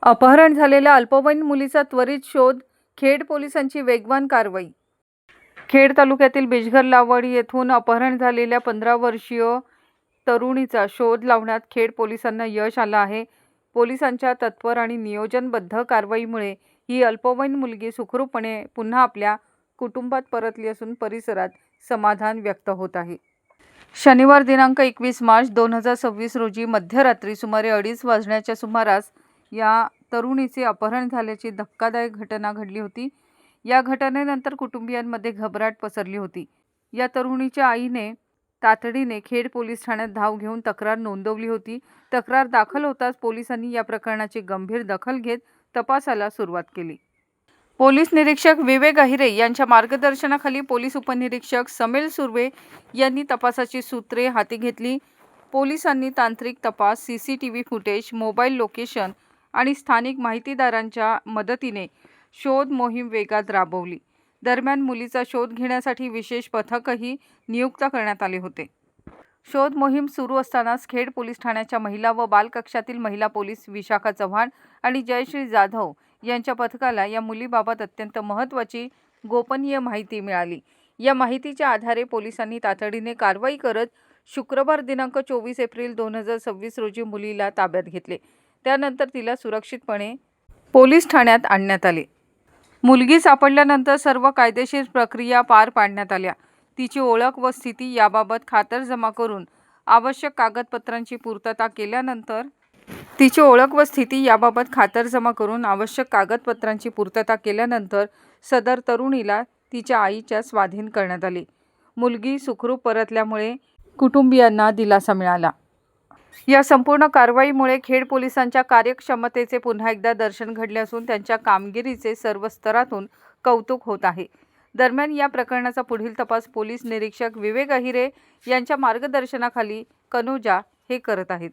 अपहरण झालेल्या अल्पवयीन मुलीचा त्वरित शोध, खेड पोलिसांची वेगवान कारवाई. खेड तालुक्यातील बिजघर लावडी येथून अपहरण झालेल्या 15 वर्षीय तरुणीचा शोध लावण्यात खेड पोलिसांना यश आलं आहे. पोलिसांच्या तत्पर आणि नियोजनबद्ध कारवाईमुळे ही अल्पवयीन मुलगी सुखरूपपणे पुन्हा आपल्या कुटुंबात परतली असून परिसरात समाधान व्यक्त होत आहे. शनिवार दिनांक 21 मार्च 2026 रोजी मध्यरात्री सुमारे 2:30 वाजण्याच्या सुमारास या तरुणीचे अपहरण झाल्याची धक्कादायक घटना घडली होती. या घटनेनंतर कुटुंबियांमध्ये घबराट पसरली होती. या तरुणीच्या आईने तातडीने खेड पोलीस ठाण्यात धाव घेऊन तक्रार नोंदवली होती. तक्रार दाखल होताच पोलिसांनी या प्रकरणाची गंभीर दखल घेत तपासाला सुरुवात केली. पोलीस निरीक्षक विवेक अहिरे यांच्या मार्गदर्शनाखाली पोलीस उपनिरीक्षक समील सुर्वे यांनी तपासाची सूत्रे हाती घेतली. पोलिसांनी तांत्रिक तपास, CCTV फुटेज, मोबाईल लोकेशन आणि स्थानिक माहितीदारांच्या मदतीने शोध मोहीम वेगात राबवली. दरम्यान मुलीचा शोध घेण्यासाठी विशेष पथकही नियुक्त करण्यात आले होते. शोध मोहीम सुरू असतानाच खेड पोलीस ठाण्याच्या महिला व बाल कक्षातील महिला पोलीस विशाखा चव्हाण आणि जयश्री जाधव यांच्या पथकाला या मुलीबाबत अत्यंत महत्त्वाची गोपनीय माहिती मिळाली. या माहितीच्या आधारे पोलिसांनी तातडीने कारवाई करत शुक्रवार दिनांक 24 एप्रिल 2026 रोजी मुलीला ताब्यात घेतले. त्यानंतर तिला सुरक्षितपणे पोलीस ठाण्यात आणण्यात आले. मुलगी सापडल्यानंतर सर्व कायदेशीर प्रक्रिया पार पाडण्यात आल्या. तिची ओळख व स्थिती याबाबत खातरजमा करून आवश्यक कागदपत्रांची पूर्तता केल्यानंतर सदर तरुणीला तिच्या आईच्या स्वाधीन करण्यात आले. मुलगी सुखरूप परतल्यामुळे कुटुंबियांना दिलासा मिळाला. या संपूर्ण कारवाईमुळे खेड पोलिसांच्या कार्यक्षमतेचे पुन्हा एकदा दर्शन घडले असून त्यांच्या कामगिरीचे सर्व स्तरातून कौतुक होत आहे. दरम्यान या प्रकरणाचा पुढील तपास पोलीस निरीक्षक विवेक अहिरे यांच्या मार्गदर्शनाखाली कनोजा हे करत आहेत.